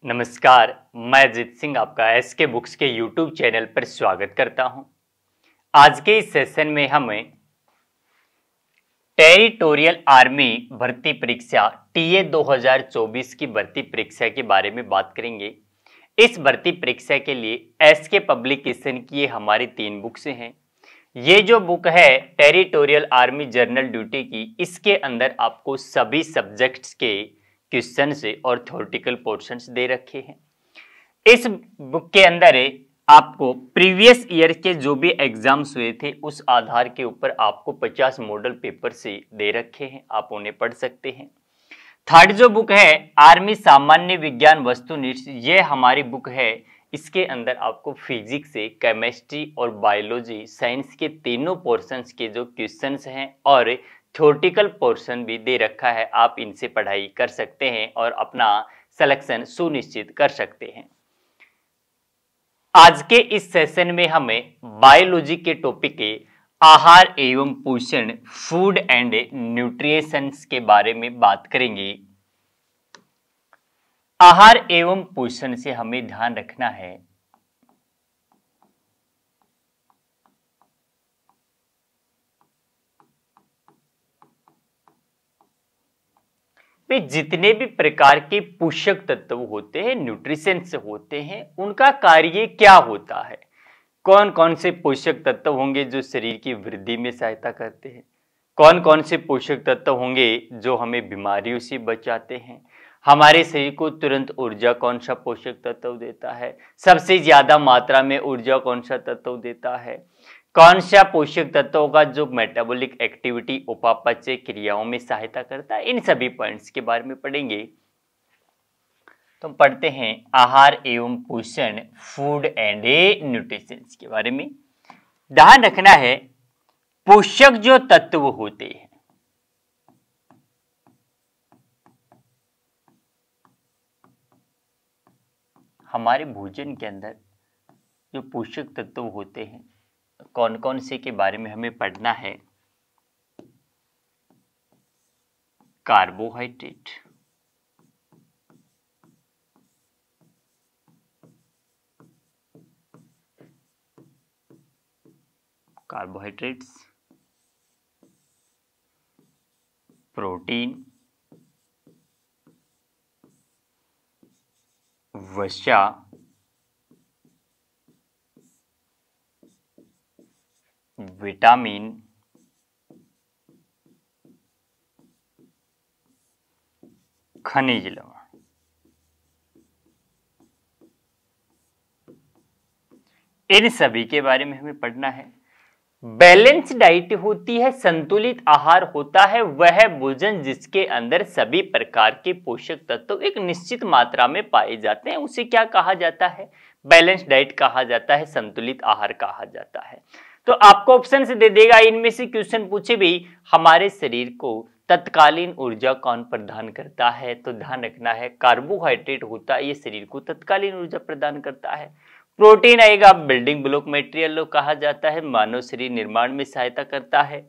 नमस्कार, मैं अजित सिंह आपका एसके बुक्स के यूट्यूब चैनल पर स्वागत करता हूं। आज के इस सेशन में हमें टेरिटोरियल आर्मी भर्ती परीक्षा टीए 2024 की भर्ती परीक्षा के बारे में बात करेंगे। इस भर्ती परीक्षा के लिए एसके पब्लिकेशन की ये हमारी 3 बुक्स हैं। ये जो बुक है टेरिटोरियल आर्मी जनरल ड्यूटी की, इसके अंदर आपको सभी सब्जेक्ट्स के क्वेश्चन से और थ्योरेटिकल पोर्शंस दे रखे हैं। इस बुक के अंदर आपको प्रीवियस ईयर के जो भी एग्जाम्स हुए थे उस आधार के ऊपर आपको 50 मॉडल पेपर से दे रखे हैं, आप उन्हें पढ़ सकते हैं। थर्ड जो बुक है आर्मी सामान्य विज्ञान वस्तुनिष्ठ, ये हमारी बुक है। इसके अंदर आपको फिजिक्स से केमिस्ट्री और बायोलॉजी साइंस के तीनों पोर्शंस के जो क्वेश्चंस हैं और थ्योरेटिकल पोर्शन भी दे रखा है, आप इनसे पढ़ाई कर सकते हैं और अपना सिलेक्शन सुनिश्चित कर सकते हैं। आज के इस सेशन में हमें बायोलॉजी के टॉपिक के आहार एवं पोषण, फूड एंड न्यूट्रिशंस के बारे में बात करेंगे। आहार एवं पोषण से हमें ध्यान रखना है वे जितने भी प्रकार के पोषक तत्व होते हैं, न्यूट्रिशंस होते हैं, उनका कार्य क्या होता है। कौन कौन से पोषक तत्व होंगे जो शरीर की वृद्धि में सहायता करते हैं, कौन कौन से पोषक तत्व होंगे जो हमें बीमारियों से बचाते हैं, हमारे शरीर को तुरंत ऊर्जा कौन सा पोषक तत्व देता है, सबसे ज्यादा मात्रा में ऊर्जा कौन सा तत्व देता है, कौन सा पोषक तत्वों का जो मेटाबॉलिक एक्टिविटी उपापचय क्रियाओं में सहायता करता है, इन सभी पॉइंट्स के बारे में पढ़ेंगे। तो पढ़ते हैं आहार एवं पोषण, फूड एंड न्यूट्रिशन के बारे में। ध्यान रखना है पोषक जो तत्व होते हैं, हमारे भोजन के अंदर जो पोषक तत्व होते हैं कौन कौन से के बारे में हमें पढ़ना है। कार्बोहाइड्रेट, कार्बोहाइड्रेट्स, प्रोटीन, वसा, विटामिन, खनिज लवण। इन सभी के बारे में हमें पढ़ना है। बैलेंस डाइट होती है, संतुलित आहार होता है वह भोजन जिसके अंदर सभी प्रकार के पोषक तत्व एक निश्चित मात्रा में पाए जाते हैं, उसे क्या कहा जाता है, बैलेंस डाइट कहा जाता है, संतुलित आहार कहा जाता है। तो आपको ऑप्शन से दे देगा, इनमें से क्वेश्चन पूछे भी हमारे शरीर को तत्कालीन ऊर्जा कौन प्रदान करता है, तो ध्यान रखना है कार्बोहाइड्रेट होता है, ये शरीर को तत्कालीन ऊर्जा प्रदान करता है। प्रोटीन आएगा, बिल्डिंग ब्लॉक मटेरियल कहा जाता है, मानव शरीर निर्माण में सहायता करता है।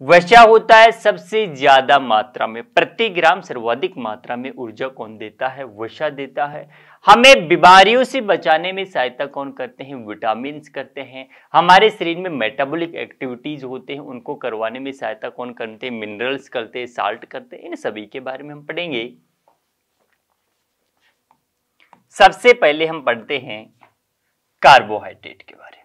वसा होता है, सबसे ज्यादा मात्रा में प्रति ग्राम सर्वाधिक मात्रा में ऊर्जा कौन देता है, वसा देता है। हमें बीमारियों से बचाने में सहायता कौन करते हैं, विटामिन करते हैं। हमारे शरीर में मेटाबॉलिक एक्टिविटीज होते हैं, उनको करवाने में सहायता कौन करते हैं, मिनरल्स करते हैं, साल्ट करते हैं। इन सभी के बारे में हम पढ़ेंगे। सबसे पहले हम पढ़ते हैं कार्बोहाइड्रेट के बारे में।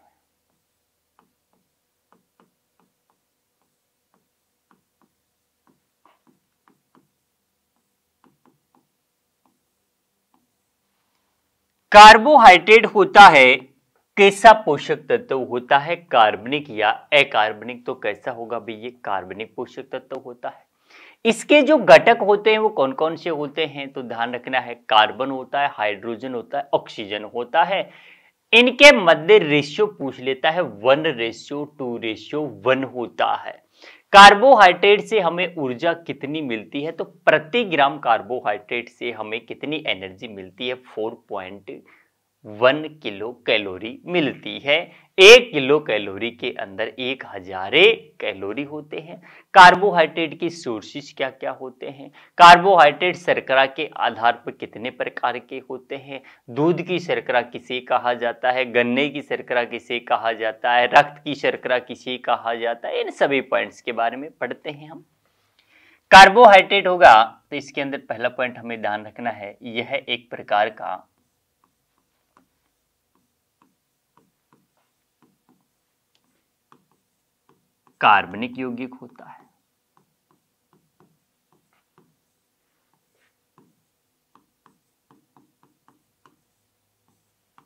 कार्बोहाइड्रेट होता है कैसा पोषक तत्व होता है, कार्बनिक या अकार्बनिक। तो कैसा होगा भाई, ये कार्बनिक पोषक तत्व होता है। इसके जो घटक होते हैं वो कौन कौन से होते हैं, तो ध्यान रखना है कार्बन होता है, हाइड्रोजन होता है, ऑक्सीजन होता है। इनके मध्य रेशियो पूछ लेता है, 1:2:1 होता है। कार्बोहाइड्रेट से हमें ऊर्जा कितनी मिलती है, तो प्रति ग्राम कार्बोहाइड्रेट से हमें कितनी एनर्जी मिलती है, 1 किलो कैलोरी मिलती है। 1 किलो कैलोरी के अंदर 1000 कैलोरी होते हैं। कार्बोहाइड्रेट की सोर्सेज क्या क्या होते हैं? कार्बोहाइड्रेट शर्करा के आधार पर कितने प्रकार के होते हैं? दूध की शर्करा किसे कहा जाता है? गन्ने की शर्करा किसे कहा जाता है? रक्त की शर्करा किसे कहा जाता है? इन सभी पॉइंट्स के बारे में पढ़ते हैं हम। कार्बोहाइड्रेट होगा तो इसके अंदर पहला पॉइंट हमें ध्यान रखना है, यह एक प्रकार का कार्बनिक यौगिक होता है।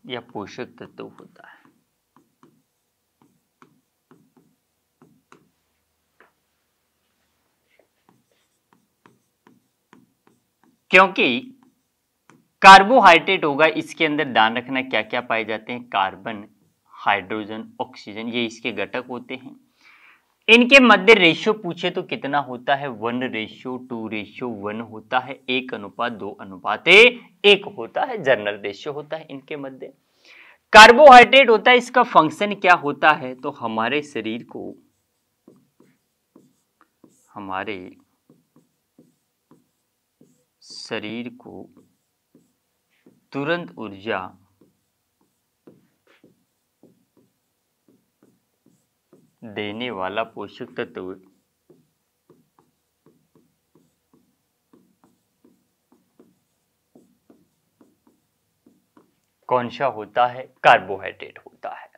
यह पोषक तत्व होता है। क्योंकि कार्बोहाइड्रेट होगा, इसके अंदर ध्यान रखना क्या क्या पाए जाते हैं? कार्बन, हाइड्रोजन, ऑक्सीजन, ये इसके घटक होते हैं। इनके मध्य रेशियो पूछे तो कितना होता है? 1:2:1 होता है। 1:2:1 होता है, जनरल रेशियो होता है इनके मध्य। कार्बोहाइड्रेट होता है, इसका फंक्शन क्या होता है? तो हमारे शरीर को तुरंत ऊर्जा देने वाला पोषक तत्व कौन सा होता है? कार्बोहाइड्रेट होता है।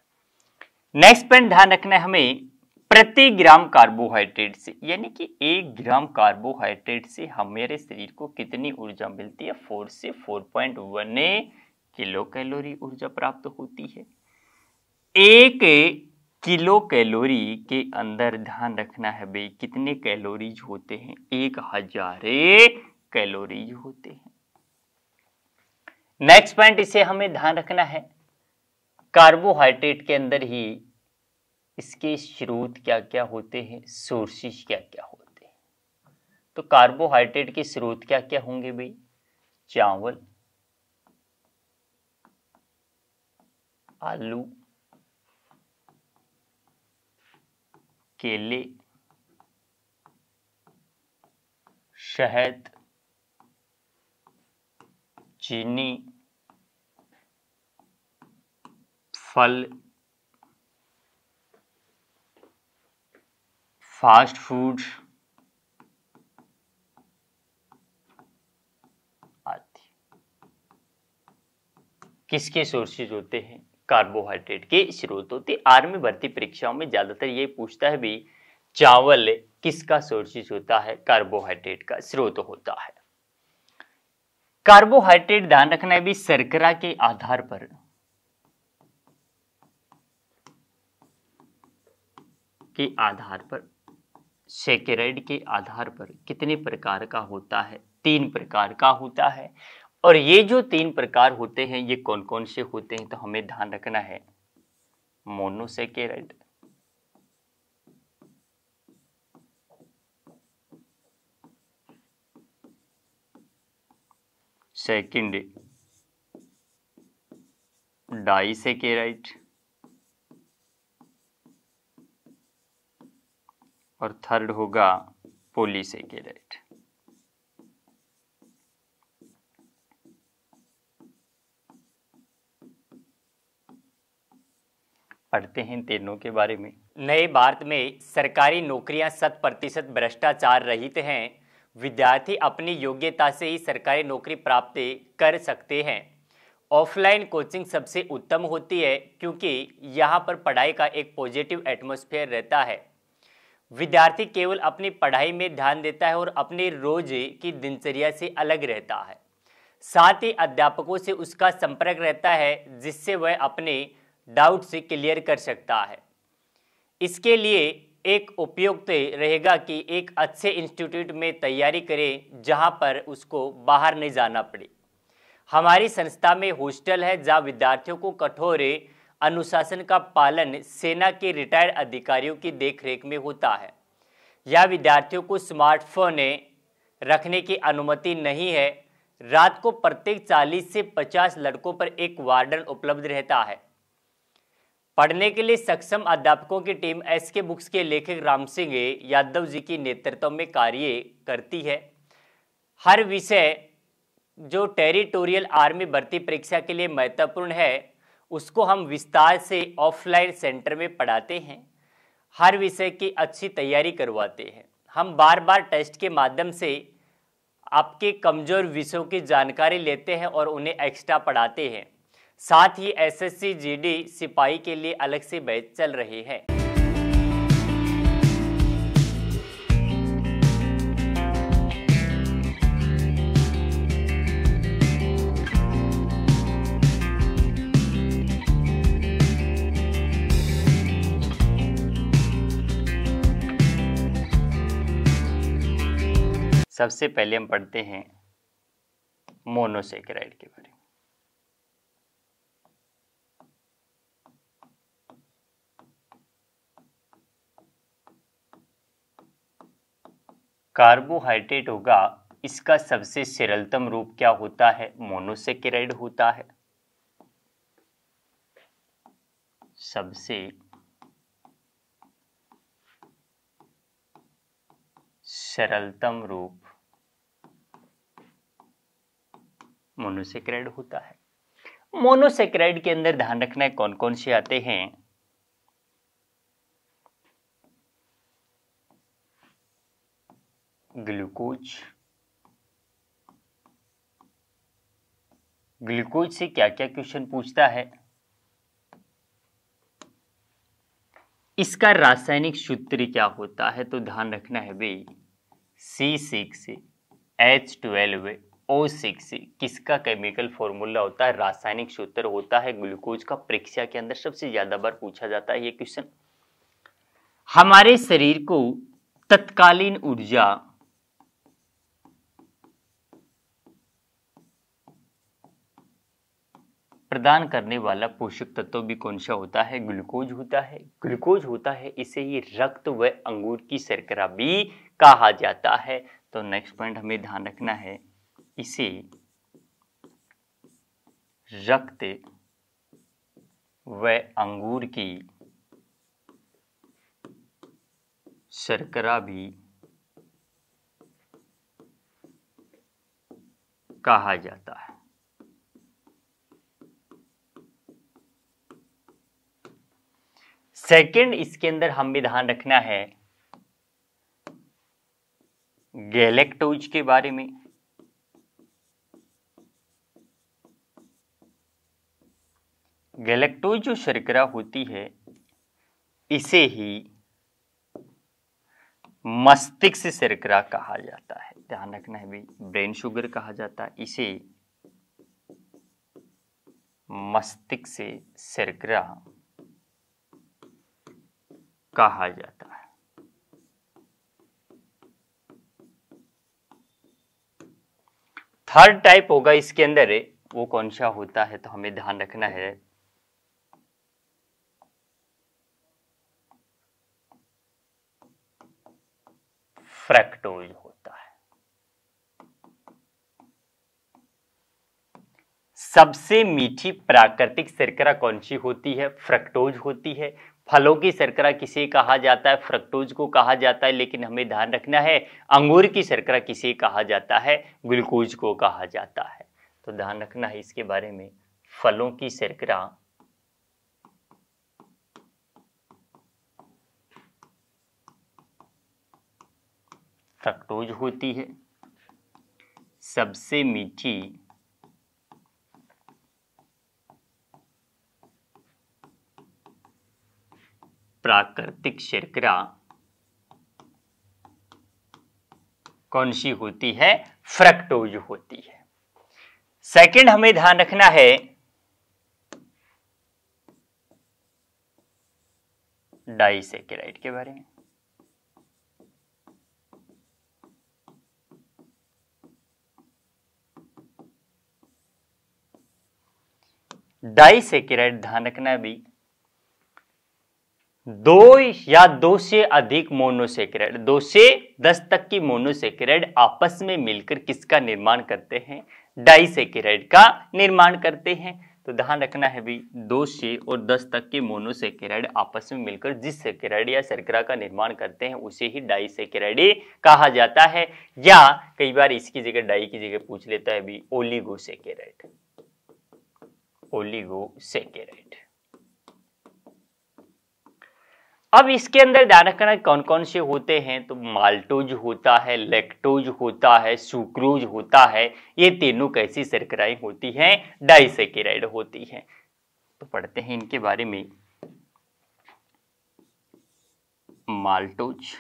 नेक्स्ट पॉइंट ध्यान रखना है हमें, प्रति ग्राम कार्बोहाइड्रेट से, यानी कि 1 ग्राम कार्बोहाइड्रेट से हमारे शरीर को कितनी ऊर्जा मिलती है? 4 से 4.1 किलो कैलोरी ऊर्जा प्राप्त होती है। 1 किलो कैलोरी के अंदर ध्यान रखना है भाई कितने कैलोरीज होते हैं? 1000 कैलोरीज होते हैं। नेक्स्ट पॉइंट इसे हमें ध्यान रखना है, कार्बोहाइड्रेट के अंदर ही इसके स्रोत क्या क्या होते हैं? सोर्सेज क्या क्या होते हैं? तो कार्बोहाइड्रेट के स्रोत क्या क्या होंगे भाई? चावल, आलू, केले, शहद, चीनी, फल, फास्ट फूड आदि। किसके सोर्सेज होते हैं? कार्बोहाइड्रेट के स्रोत होते। आर्मी भर्ती परीक्षाओं में ज्यादातर ये पूछता है भी चावल किसका सोर्सेज होता है? कार्बोहाइड्रेट का स्रोत होता है। कार्बोहाइड्रेट ध्यान रखना है भी शर्करा के आधार पर सैकेराइड के आधार पर कितने प्रकार का होता है? 3 प्रकार का होता है। और ये जो 3 प्रकार होते हैं ये कौन कौन से होते हैं? तो हमें ध्यान रखना है, मोनोसैकेराइड, सेकंड डाइसैकेराइड और थर्ड होगा पॉलीसैकेराइड। पढ़ते हैं तीनों के बारे में। नए भारत में सरकारी नौकरियां 100% भ्रष्टाचार रहित हैं। विद्यार्थी अपनी योग्यता से ही सरकारी नौकरी प्राप्त कर सकते हैं। ऑफलाइन कोचिंग सबसे उत्तम होती है क्योंकि यहाँ पर पढ़ाई का एक पॉजिटिव एटमॉस्फेयर रहता है। विद्यार्थी केवल अपनी पढ़ाई में ध्यान देता है और अपनी रोज की दिनचर्या से अलग रहता है। साथ ही अध्यापकों से उसका संपर्क रहता है जिससे वह अपने डाउट से क्लियर कर सकता है। इसके लिए एक उपयुक्त रहेगा कि एक अच्छे इंस्टीट्यूट में तैयारी करें जहां पर उसको बाहर नहीं जाना पड़े। हमारी संस्था में हॉस्टल है जहां विद्यार्थियों को कठोर अनुशासन का पालन सेना के रिटायर्ड अधिकारियों की देखरेख में होता है। यह विद्यार्थियों को स्मार्टफोन रखने की अनुमति नहीं है। रात को प्रत्येक 40 से 50 लड़कों पर एक वार्डन उपलब्ध रहता है। पढ़ने के लिए सक्षम अध्यापकों की टीम एसके बुक्स के लेखक राम सिंह यादव जी की नेतृत्व में कार्य करती है। हर विषय जो टेरिटोरियल आर्मी भर्ती परीक्षा के लिए महत्वपूर्ण है उसको हम विस्तार से ऑफलाइन सेंटर में पढ़ाते हैं। हर विषय की अच्छी तैयारी करवाते हैं। हम बार बार टेस्ट के माध्यम से आपके कमजोर विषयों की जानकारी लेते हैं और उन्हें एक्स्ट्रा पढ़ाते हैं। साथ ही एसएससी जीडी सिपाही के लिए अलग से बैच चल रहे हैं। सबसे पहले हम पढ़ते हैं मोनोसेकेराइड के बारे में। कार्बोहाइड्रेट होगा, इसका सबसे सरलतम रूप क्या होता है? मोनोसेकेराइड होता है। सबसे सरलतम रूप मोनोसेकेराइड होता है। मोनोसेकेराइड के अंदर ध्यान रखना है कौन कौन से आते हैं। ग्लूकोज। ग्लूकोज से क्या क्या क्वेश्चन पूछता है? इसका रासायनिक सूत्र क्या होता है? तो ध्यान रखना है भाई C6H12O6 किसका केमिकल फॉर्मूला होता है, रासायनिक सूत्र होता है ग्लूकोज का। परीक्षा के अंदर सबसे ज्यादा बार पूछा जाता है ये क्वेश्चन। हमारे शरीर को तत्कालीन ऊर्जा प्रदान करने वाला पोषक तत्व भी कौन सा होता है? ग्लूकोज होता है। ग्लूकोज होता है, इसे ही रक्त व अंगूर की शर्करा भी कहा जाता है। तो नेक्स्ट पॉइंट हमें ध्यान रखना है, इसे रक्त व अंगूर की शर्करा भी कहा जाता है। सेकंड, इसके अंदर हम भी ध्यान रखना है गैलेक्टोज के बारे में। गैलेक्टोज जो शर्करा होती है इसे ही मस्तिष्क शर्करा कहा जाता है। ध्यान रखना है भाई, ब्रेन शुगर कहा जाता है, इसे मस्तिष्क शर्करा कहा जाता है। थर्ड टाइप होगा इसके अंदर, वो कौन सा होता है? तो हमें ध्यान रखना है फ्रक्टोज होता है। सबसे मीठी प्राकृतिक शर्करा कौन सी होती है? फ्रक्टोज होती है। फलों की शर्करा किसे कहा जाता है? फ्रक्टोज को कहा जाता है। लेकिन हमें ध्यान रखना है अंगूर की शर्करा किसे कहा जाता है? ग्लूकोज को कहा जाता है। तो ध्यान रखना है इसके बारे में, फलों की शर्करा फ्रक्टोज होती है। सबसे मीठी प्राकृतिक शर्करा कौन सी होती है? फ्रक्टोज होती है। सेकंड हमें ध्यान रखना है डाइसैकेराइड के बारे में। डाइसैकेराइड ध्यान रखना है भी, दो या दो से अधिक मोनोसेकेराइड, 2 से 10 तक की मोनोसेकेराइड आपस में मिलकर किसका निर्माण करते हैं? डाइसेकेराइड का निर्माण करते हैं। तो ध्यान रखना है भी, 2 से और 10 तक के मोनोसेकेराइड आपस में मिलकर जिस सेकेराइड या शर्करा का निर्माण करते हैं उसे ही डाइसेकेराइड कहा जाता है, या कई बार इसकी जगह डाई की जगह पूछ लेता है भी ओलिगोसेकेराइड, ओलिगोसेकेराइड। अब इसके अंदर ध्यान रखना कौन कौन से होते हैं, तो माल्टोज होता है, लैक्टोज होता है, सुक्रोज होता है। ये तीनों कैसी शर्कराएं होती हैं? डाइसेकेराइड होती हैं। तो पढ़ते हैं इनके बारे में। माल्टोज,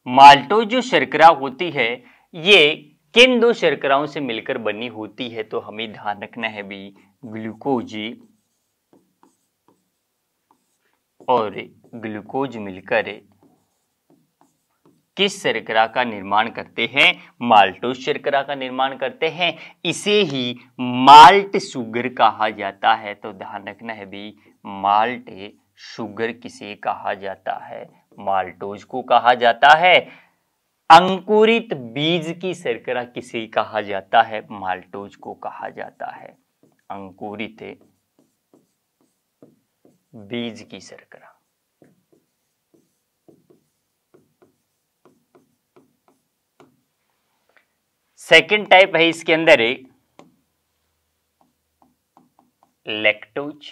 माल्टोज जो शर्करा होती है ये किन दो शर्कराओं से मिलकर बनी होती है? तो हमें ध्यान रखना है भी ग्लूकोज और ग्लूकोज मिलकर किस शर्करा का निर्माण करते हैं? माल्टोज शर्करा का निर्माण करते हैं। इसे ही माल्ट शुगर कहा जाता है। तो ध्यान रखना है भी माल्ट शुगर किसे कहा जाता है? माल्टोज को कहा जाता है। अंकुरित बीज की शर्करा किसे कहा जाता है? माल्टोज को कहा जाता है। अंकुरित बीज की शर्करा। सेकंड टाइप है इसके अंदर लैक्टोज।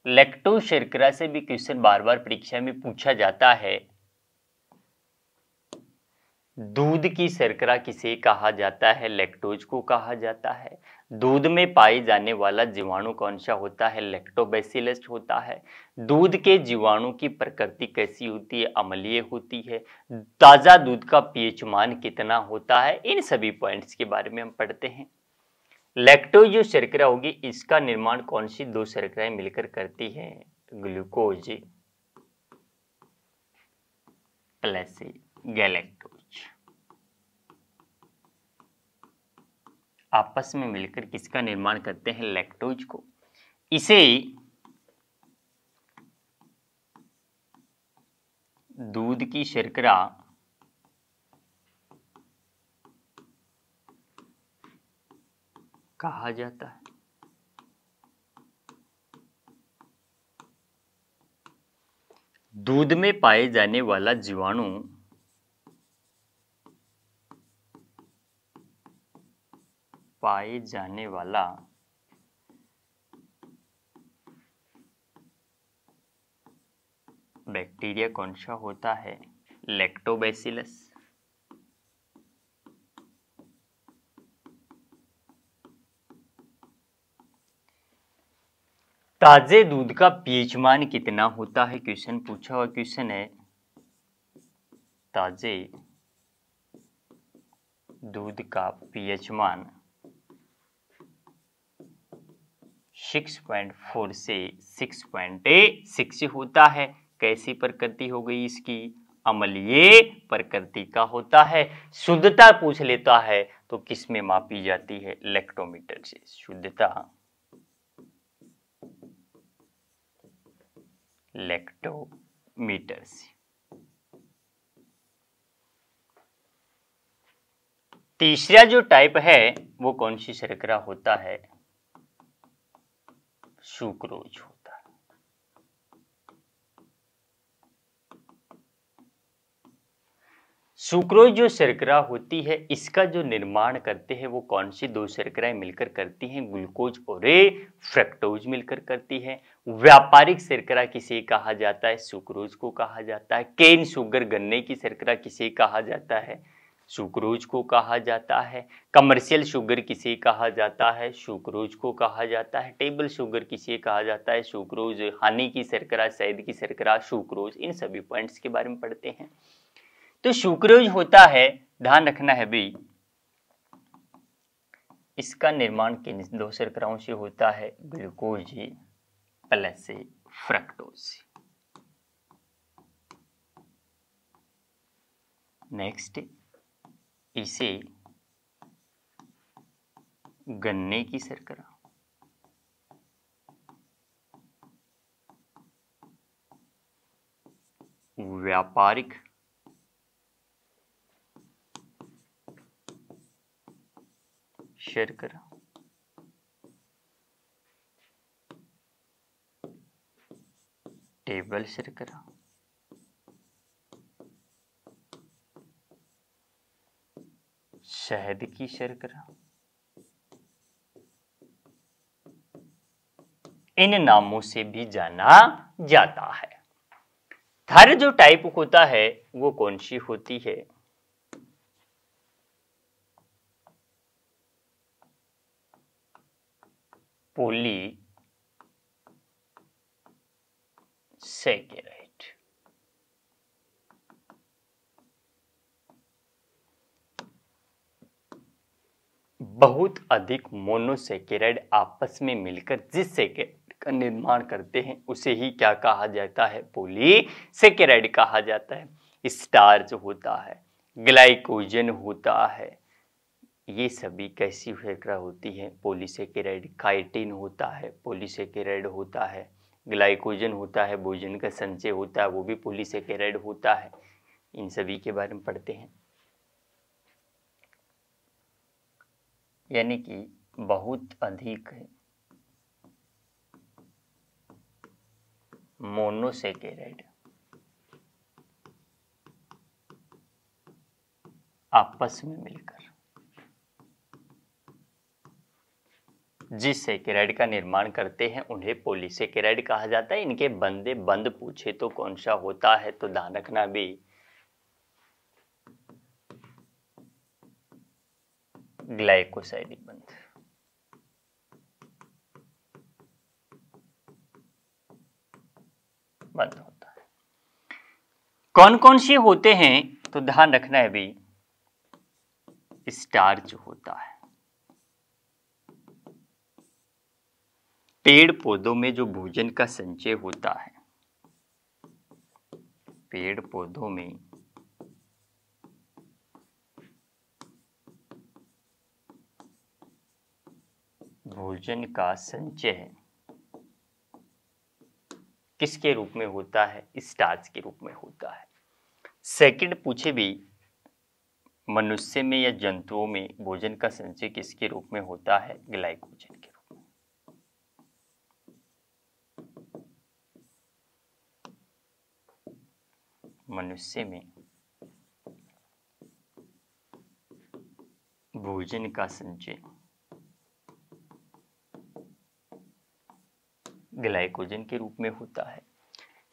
लैक्टोज शर्करा से भी क्वेश्चन बार बार परीक्षा में पूछा जाता है। दूध की शर्करा किसे कहा जाता है? लैक्टोज को कहा जाता है। दूध में पाए जाने वाला जीवाणु कौन सा होता है? लैक्टोबैसिलस होता है। दूध के जीवाणु की प्रकृति कैसी होती है? अम्लीय होती है। ताजा दूध का पीएच मान कितना होता है? इन सभी पॉइंट्स के बारे में हम पढ़ते हैं। लैक्टोज जो शर्करा होगी इसका निर्माण कौन सी दो शर्कराएं मिलकर करती हैं? ग्लूकोज प्लस गैलेक्टोज आपस में मिलकर किसका निर्माण करते हैं? लैक्टोज को। इसे दूध की शर्करा कहा जाता है। दूध में पाए जाने वाला जीवाणु बैक्टीरिया कौन सा होता है? लैक्टोबैसिलस। ताजे दूध का पीएच मान कितना होता है? क्वेश्चन पूछा हुआ क्वेश्चन है। ताजे दूध का पीएच मान 6.4 से 6.6 होता है। कैसी प्रकृति हो गई इसकी? अम्लीय प्रकृति का होता है। शुद्धता पूछ लेता है तो किस में मापी जाती है? लैक्टोमीटर से। शुद्धता लैक्टोमीटर से। तीसरा जो टाइप है वो कौन सी शर्करा होता है? सुक्रोज होता है। सुक्रोज जो शर्करा होती है इसका जो निर्माण करते हैं वो कौन सी दो शर्कराएं मिलकर करती हैं? ग्लूकोज और फ्रक्टोज मिलकर करती है। व्यापारिक शर्करा किसे कहा जाता है? सुक्रोज को कहा जाता है। केन शुगर गन्ने की शर्करा किसे कहा जाता है? सुक्रोज को कहा जाता है। कमर्शियल शुगर किसे कहा जाता है? सुक्रोज को कहा जाता है। टेबल शुगर किसे कहा जाता है? सुक्रोज। हनी की शर्करा, शहद की शर्करा, सुक्रोज। इन सभी पॉइंट्स के बारे में पढ़ते हैं। तो सुक्रोज होता है, ध्यान रखना है भी, इसका निर्माण किन दो शर्कराओं से होता है? Glucose plus fructose. नेक्स्ट, इसे गन्ने की शर्करा, व्यापारिक शर्करा, टेबल शर्करा, शहद की शर्करा, इन नामों से भी जाना जाता है। थर्ड जो टाइप होता है वो कौन सी होती है? पॉलीसैकेराइड। बहुत अधिक मोनोसैकेराइड आपस में मिलकर जिस सैकेराइड का निर्माण करते हैं उसे ही क्या कहा जाता है? पॉलीसैकेराइड कहा जाता है। स्टार्च होता है, ग्लाइकोजन होता है, ये सभी कैसी शर्करा होती है? पॉलीसैकेराइड। काइटिन होता है, पॉलीसैकेराइड होता है। ग्लाइकोजन होता है, भोजन का संचय होता है, वो भी पॉलीसैकेराइड होता है। इन सभी के बारे में पढ़ते हैं। यानी कि बहुत अधिक मोनोसैकेराइड आपस में मिलकर जिस सैकेराइड का निर्माण करते हैं उन्हें पॉलीसैकेराइड कहा जाता है। इनके बंद पूछे तो कौन सा होता है? तो ध्यान रखना भी ग्लाइकोसाइडिक बंद होता है। कौन कौन से होते हैं? तो ध्यान रखना है भी स्टार्च होता है। पेड़ पौधों में जो भोजन का संचय होता है, पेड़ पौधों में भोजन का संचय किसके रूप में होता है? स्टार्च के रूप में होता है। सेकंड पूछे भी मनुष्य में या जंतुओं में भोजन का संचय किसके रूप में होता है? ग्लाइकोजन के रूप में। मनुष्य में भोजन का संचय ग्लाइकोजन के रूप में होता है।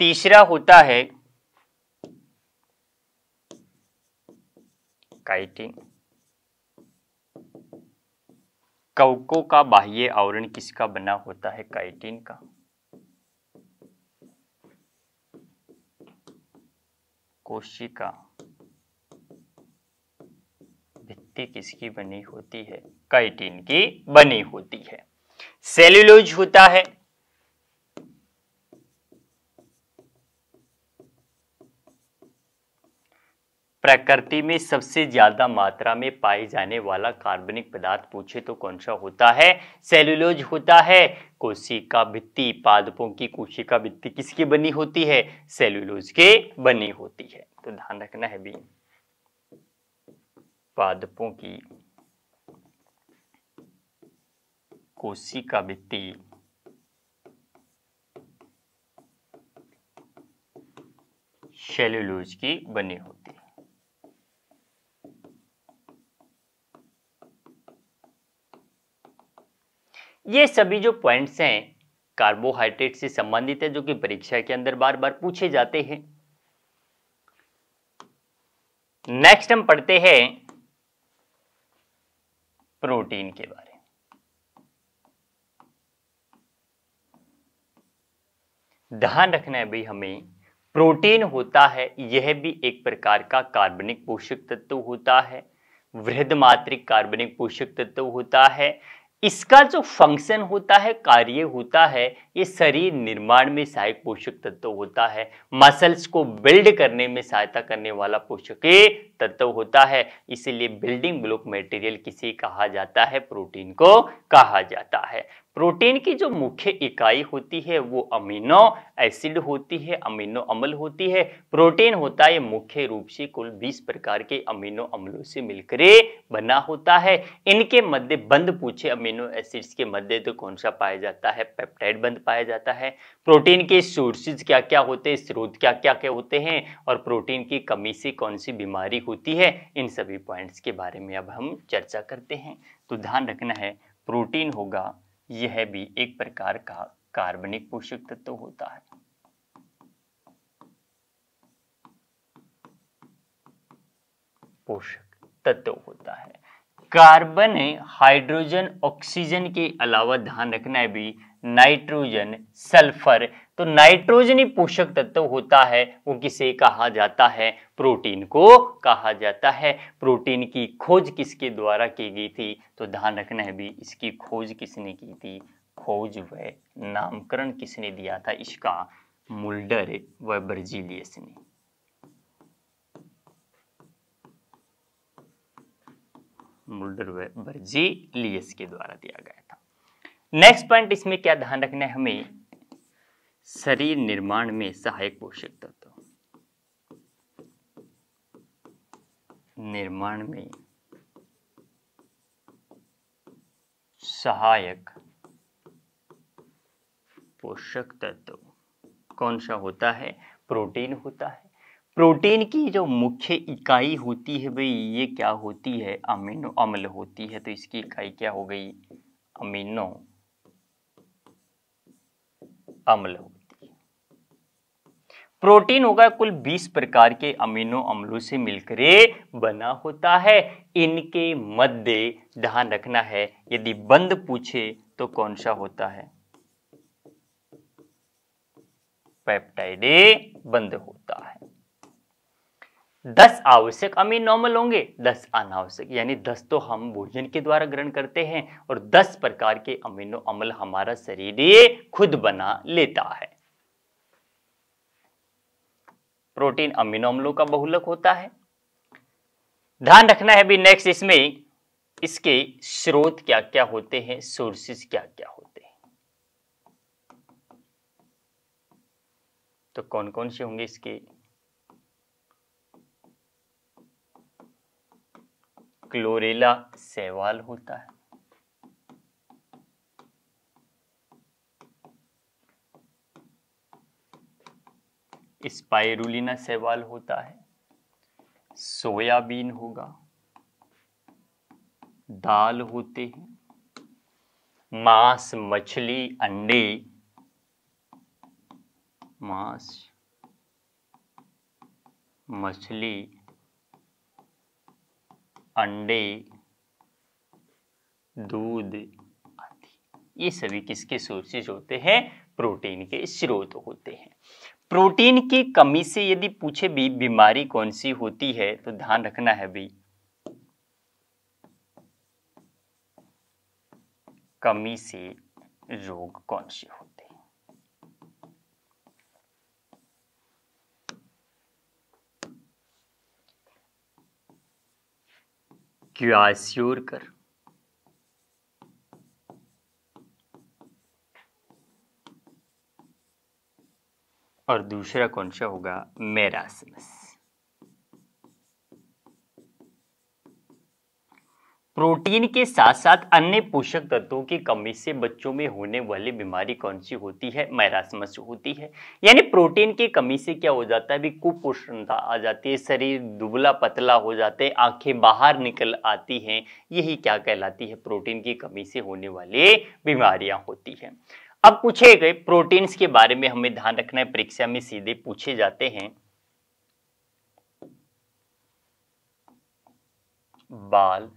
तीसरा होता है काइटिन। कवकों का बाह्य आवरण किसका बना होता है? काइटिन का। कोशिका भित्ति किसकी बनी होती है? काइटिन की बनी होती है। सेल्यूलोज होता है। प्रकृति में सबसे ज्यादा मात्रा में पाए जाने वाला कार्बनिक पदार्थ पूछे तो कौन सा होता है? सेल्यूलोज होता है। कोशिका भित्ति, पादपों की कोशिका भित्ति किसकी बनी होती है? सेल्यूलोज के बनी होती है। तो ध्यान रखना है भी पादपों की कोशिका भित्ति सेल्यूलोज की बनी होती है। ये सभी जो पॉइंट्स हैं कार्बोहाइड्रेट से संबंधित है, जो कि परीक्षा के अंदर बार बार पूछे जाते हैं। नेक्स्ट हम पढ़ते हैं प्रोटीन के बारे में। ध्यान रखना है भाई हमें, प्रोटीन होता है यह भी एक प्रकार का कार्बनिक पोषक तत्व होता है, वृहद मात्रिक कार्बनिक पोषक तत्व होता है। इसका जो फंक्शन होता है, कार्य होता है, ये शरीर निर्माण में सहायक पोषक तत्व होता है। मसल्स को बिल्ड करने में सहायता करने वाला पोषक तत्व होता है, इसीलिए बिल्डिंग ब्लॉक मटेरियल किसे कहा जाता है? प्रोटीन को कहा जाता है। प्रोटीन की जो मुख्य इकाई होती है वो अमीनो एसिड होती है, अमीनो अम्ल होती है। प्रोटीन होता है मुख्य रूप से कुल 20 प्रकार के अमीनो अम्लों से मिलकर बना होता है। इनके मध्य बंद पूछे अमीनो एसिड्स के मध्य तो कौन सा पाया जाता है? पेप्टाइड बंद पाया जाता है। प्रोटीन के सोर्सेज क्या क्या होते हैं, स्रोत क्या क्या के होते हैं, और प्रोटीन की कमी से कौन सी बीमारी होती है, इन सभी पॉइंट्स के बारे में अब हम चर्चा करते हैं। तो ध्यान रखना है, प्रोटीन होगा यह भी एक प्रकार का कार्बनिक पोषक तत्व होता है। पोषक तत्व होता है। कार्बन, हाइड्रोजन, ऑक्सीजन के अलावा ध्यान रखना है भी नाइट्रोजन, सल्फर। तो नाइट्रोजनी पोषक तत्व होता है वो किसे कहा जाता है? प्रोटीन को कहा जाता है। प्रोटीन की खोज किसके द्वारा की गई थी? तो ध्यान रखना है भी इसकी खोज किसने की थी? खोज व नामकरण किसने दिया था इसका? मुल्डर व बर्जीलियस ने। मुल्डर व बर्जीलियस के द्वारा दिया गया था। नेक्स्ट पॉइंट इसमें क्या ध्यान रखना है हमें? शरीर निर्माण में सहायक पोषक तत्व। निर्माण में सहायक पोषक तत्व कौन सा होता है? प्रोटीन होता है। प्रोटीन की जो मुख्य इकाई होती है भाई ये क्या होती है? अमीनो अम्ल होती है। तो इसकी इकाई क्या हो गई? अमीनो अम्ल होती है। प्रोटीन होगा कुल 20 प्रकार के अमीनो अम्लों से मिलकर बना होता है। इनके मध्य ध्यान रखना है यदि बंद पूछे तो कौन सा होता है? पेप्टाइड बंद होता है। 10 आवश्यक अमीनो अम्ल होंगे, 10 अनावश्यक, यानी 10 तो हम भोजन के द्वारा ग्रहण करते हैं और 10 प्रकार के अमीनो अम्ल हमारा शरीर खुद बना लेता है। प्रोटीन अमीनो अम्लों का बहुलक होता है। ध्यान रखना है भी नेक्स्ट इसमें इसके स्रोत क्या क्या होते हैं, सोर्सेस क्या क्या होते हैं। तो कौन कौन से होंगे इसके? क्लोरेला शैवाल होता है, स्पाइरुलिना शैवाल होता है, सोयाबीन होगा, दाल होते हैं, मांस, मछली, अंडे, मांस, मछली, अंडे, दूध आदि, ये सभी किसके सोर्सेज होते हैं? प्रोटीन के स्रोत होते हैं। प्रोटीन की कमी से यदि पूछे भी बीमारी कौन सी होती है तो ध्यान रखना है भी कमी से रोग कौन से होते हैं। क्वासियोरकर, और दूसरा कौन सा होगा? मेरास्मस। प्रोटीन के साथ साथ अन्य पोषक तत्वों की कमी से बच्चों में होने वाली बीमारी कौन सी होती है? मैरास्मस होती है। यानी प्रोटीन की कमी से क्या हो जाता है? भी कुपोषणता आ जाती है, शरीर दुबला पतला हो जाते हैं, आंखें बाहर निकल आती हैं। यही क्या कहलाती है? प्रोटीन की कमी से होने वाली बीमारियां होती हैं। अब पूछे गए प्रोटीन्स के बारे में हमें ध्यान रखना है, परीक्षा में सीधे पूछे जाते हैं। बाल,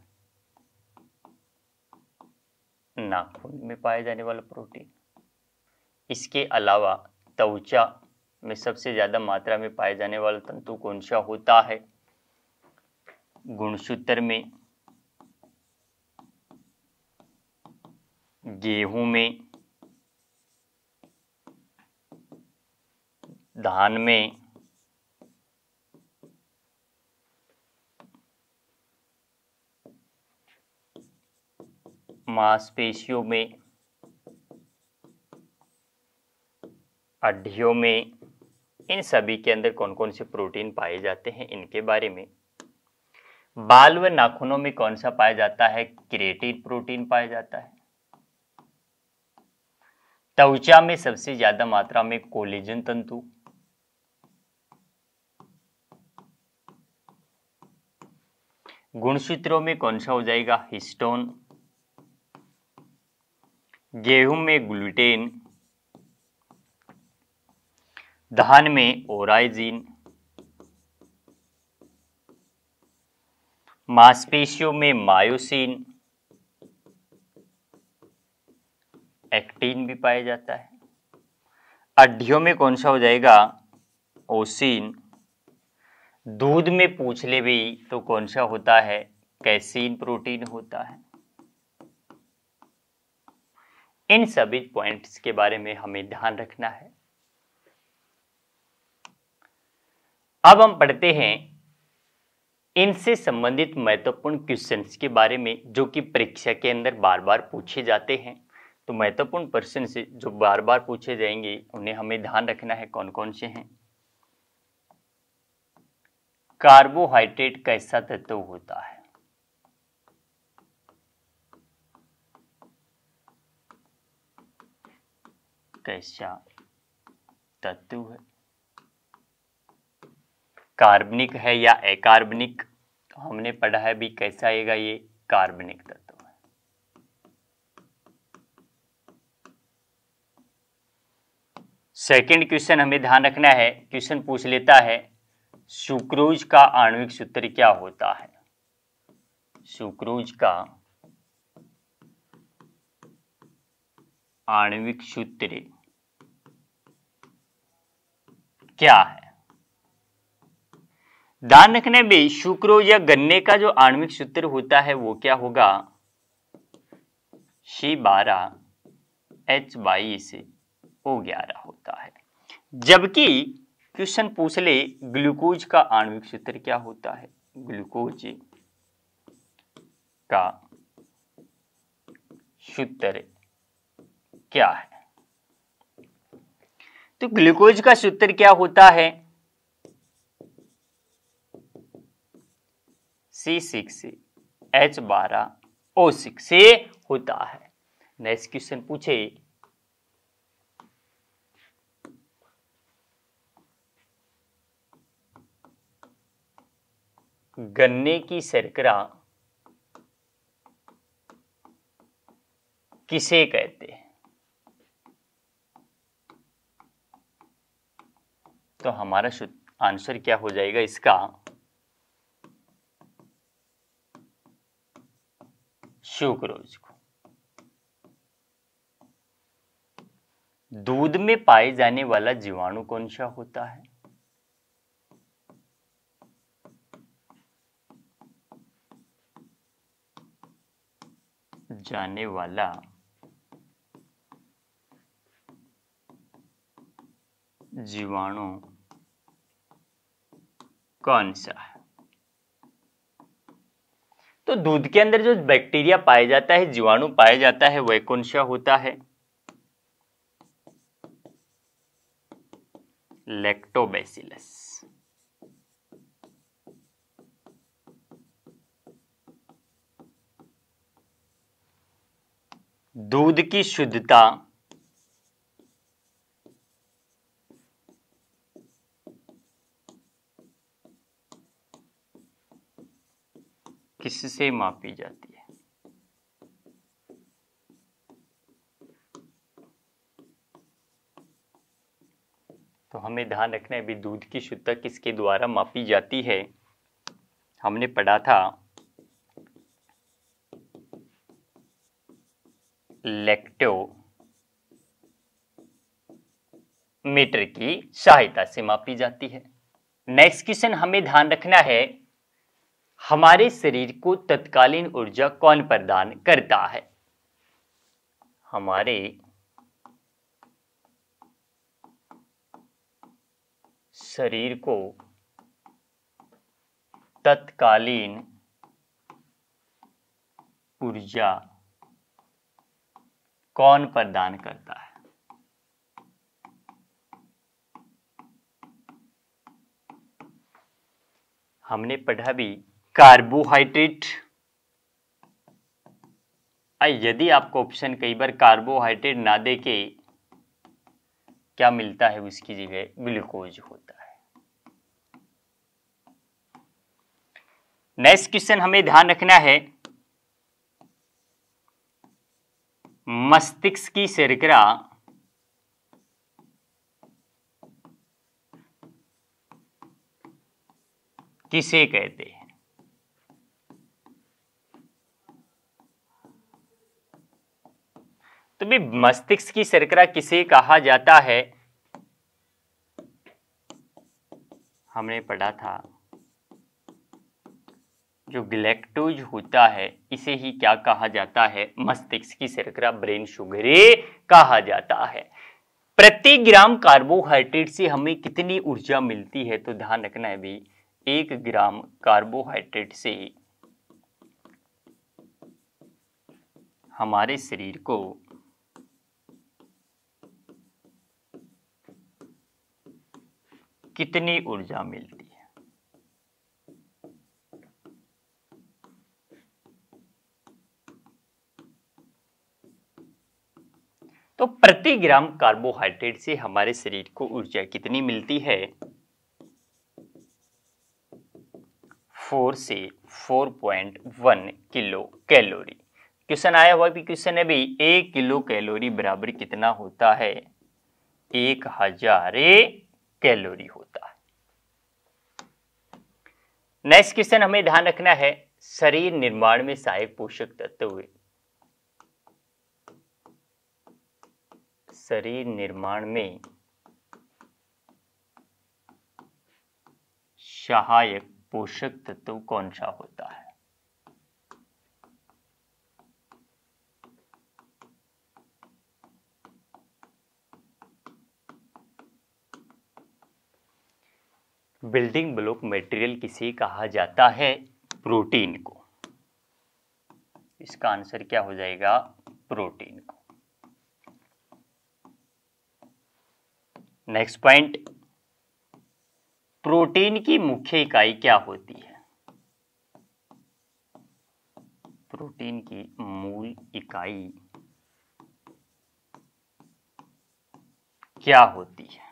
नाखून में पाए जाने वाला प्रोटीन, इसके अलावा त्वचा में सबसे ज्यादा मात्रा में पाए जाने वाला तंतु कौन सा होता है? गुणसूत्र में, गेहूं में, धान में, मांसपेशियों में, हड्डियों में, इन सभी के अंदर कौन कौन से प्रोटीन पाए जाते हैं इनके बारे में। बाल व नाखूनों में कौन सा पाया जाता है? केराटिन प्रोटीन पाया जाता है। त्वचा में सबसे ज्यादा मात्रा में कोलेजन तंतु। गुणसूत्रों में कौन सा हो जाएगा? हिस्टोन। गेहूं में ग्लूटेन। धान में ओराइजिन। मांसपेशियों में मायोसिन। एक्टिन भी पाया जाता है। हड्डियों में कौन सा हो जाएगा? ओसिन। दूध में पूछ ले भी तो कौन सा होता है? कैसीन प्रोटीन होता है। इन सभी पॉइंट्स के बारे में हमें ध्यान रखना है। अब हम पढ़ते हैं इनसे संबंधित महत्वपूर्ण क्वेश्चंस के बारे में जो कि परीक्षा के अंदर बार बार पूछे जाते हैं। तो महत्वपूर्ण प्रश्न से जो बार बार पूछे जाएंगे उन्हें हमें ध्यान रखना है। कौन कौन से हैं? कार्बोहाइड्रेट कैसा तत्व होता है? कैसा तत्व है? कार्बनिक है या अकार्बनिक? तो हमने पढ़ा है भी कैसा आएगा, ये कार्बनिक तत्व है। सेकंड क्वेश्चन हमें ध्यान रखना है। क्वेश्चन पूछ लेता है सुक्रोज का आणविक सूत्र क्या होता है? सुक्रोज का आणविक सूत्र क्या है? ध्यान रखने में सुक्रोज या गन्ने का जो आणविक सूत्र होता है वो क्या होगा? C12H22O11 होता है। जबकि क्वेश्चन पूछ ले ग्लूकोज का आणविक सूत्र क्या होता है? ग्लूकोज का सूत्र क्या है? तो ग्लूकोज का सूत्र क्या होता है? C6H12O6 से होता है। नेक्स्ट क्वेश्चन पूछे गन्ने की शर्करा किसे कहते हैं? तो हमारा आंसर क्या हो जाएगा इसका? सुक्रोज को। दूध में पाए जाने वाला जीवाणु कौन सा होता है? जाने वाला जीवाणु कौन सा है? तो दूध के अंदर जो बैक्टीरिया पाया जाता है, जीवाणु पाया जाता है, वह कौन सा होता है? लैक्टोबैसिलस। दूध की शुद्धता किससे मापी जाती है? तो हमें ध्यान रखना है भी दूध की शुद्धता किसके द्वारा मापी जाती है। हमने पढ़ा था लैक्टोमीटर की सहायता से मापी जाती है। नेक्स्ट क्वेश्चन हमें ध्यान रखना है हमारे शरीर को तत्कालीन ऊर्जा कौन प्रदान करता है? हमारे शरीर को तत्कालीन ऊर्जा कौन प्रदान करता है? हमने पढ़ा भी कार्बोहाइड्रेट। यदि आपको ऑप्शन कई बार कार्बोहाइड्रेट ना दे के क्या मिलता है, उसकी जगह ग्लूकोज होता है। नेक्स्ट क्वेश्चन हमें ध्यान रखना है, मस्तिष्क की शर्करा किसे कहते हैं? तो भी मस्तिष्क की शर्करा किसे कहा जाता है? हमने पढ़ा था जो ग्लैक्टोज होता है इसे ही क्या कहा जाता है? मस्तिष्क की शर्करा, ब्रेन शुगर कहा जाता है। प्रति ग्राम कार्बोहाइड्रेट से हमें कितनी ऊर्जा मिलती है? तो ध्यान रखना है भी 1 ग्राम कार्बोहाइड्रेट से हमारे शरीर को कितनी ऊर्जा मिलती है? तो प्रति ग्राम कार्बोहाइड्रेट से हमारे शरीर को ऊर्जा कितनी मिलती है? 4 से 4.1 किलो कैलोरी। क्वेश्चन आया हुआ भी क्वेश्चन है भी 1 किलो कैलोरी बराबर कितना होता है? 1000 कैलोरी होता है। नेक्स्ट क्वेश्चन हमें ध्यान रखना है, शरीर निर्माण में सहायक पोषक तत्व। शरीर निर्माण में सहायक पोषक तत्व कौन सा होता है? बिल्डिंग ब्लॉक मटेरियल किसे कहा जाता है? प्रोटीन को। इसका आंसर क्या हो जाएगा? प्रोटीन को। नेक्स्ट पॉइंट, प्रोटीन की मुख्य इकाई क्या होती है? प्रोटीन की मूल इकाई क्या होती है?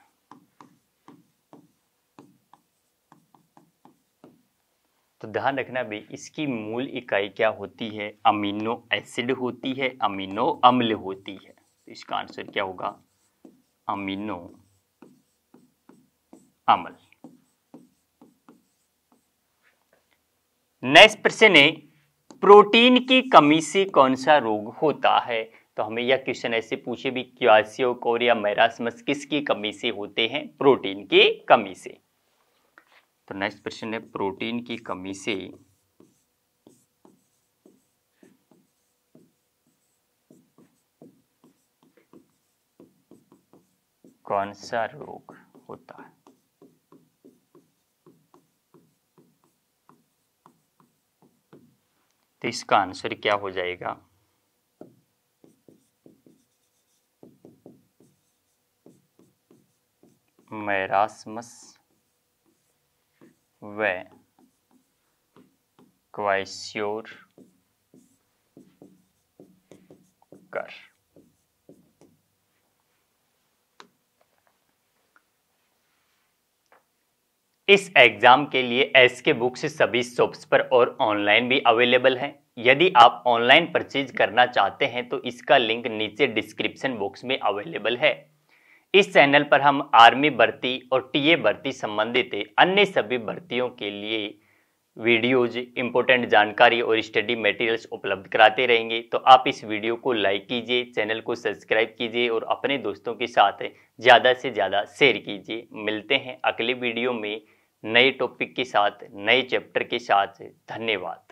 तो ध्यान रखना भी इसकी मूल इकाई क्या होती है? अमीनो एसिड होती है, अमीनो अम्ल होती है। तो इसका आंसर क्या होगा? अमीनो अम्ल। नेक्स्ट प्रश्न है, प्रोटीन की कमी से कौन सा रोग होता है? तो हमें यह क्वेश्चन ऐसे पूछे भी क्वासियोकोर या मैरास्मस किसकी कमी से होते हैं? प्रोटीन की कमी से। तो नेक्स्ट प्रश्न है, प्रोटीन की कमी से कौन सा रोग होता है? तो इसका आंसर क्या हो जाएगा? मैरास्मस व क्वाइस्योर कर। इस एग्जाम के लिए एसके बुक्स सभी शॉप्स पर और ऑनलाइन भी अवेलेबल है। यदि आप ऑनलाइन परचेज करना चाहते हैं तो इसका लिंक नीचे डिस्क्रिप्शन बॉक्स में अवेलेबल है। इस चैनल पर हम आर्मी भर्ती और टीए भर्ती संबंधित अन्य सभी भर्तियों के लिए वीडियोज, इंपोर्टेंट जानकारी और स्टडी मटेरियल्स उपलब्ध कराते रहेंगे। तो आप इस वीडियो को लाइक कीजिए, चैनल को सब्सक्राइब कीजिए और अपने दोस्तों के साथ ज़्यादा से ज़्यादा शेयर कीजिए। मिलते हैं अगले वीडियो में नए टॉपिक के साथ, नए चैप्टर के साथ। धन्यवाद।